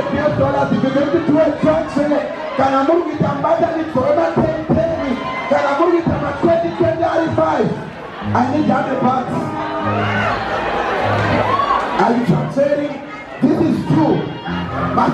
$100 if you're going to do a church. Can I move with a battery forever 10 penny? Can I move with a 2025? I need other parts. Are you transferring? This is true.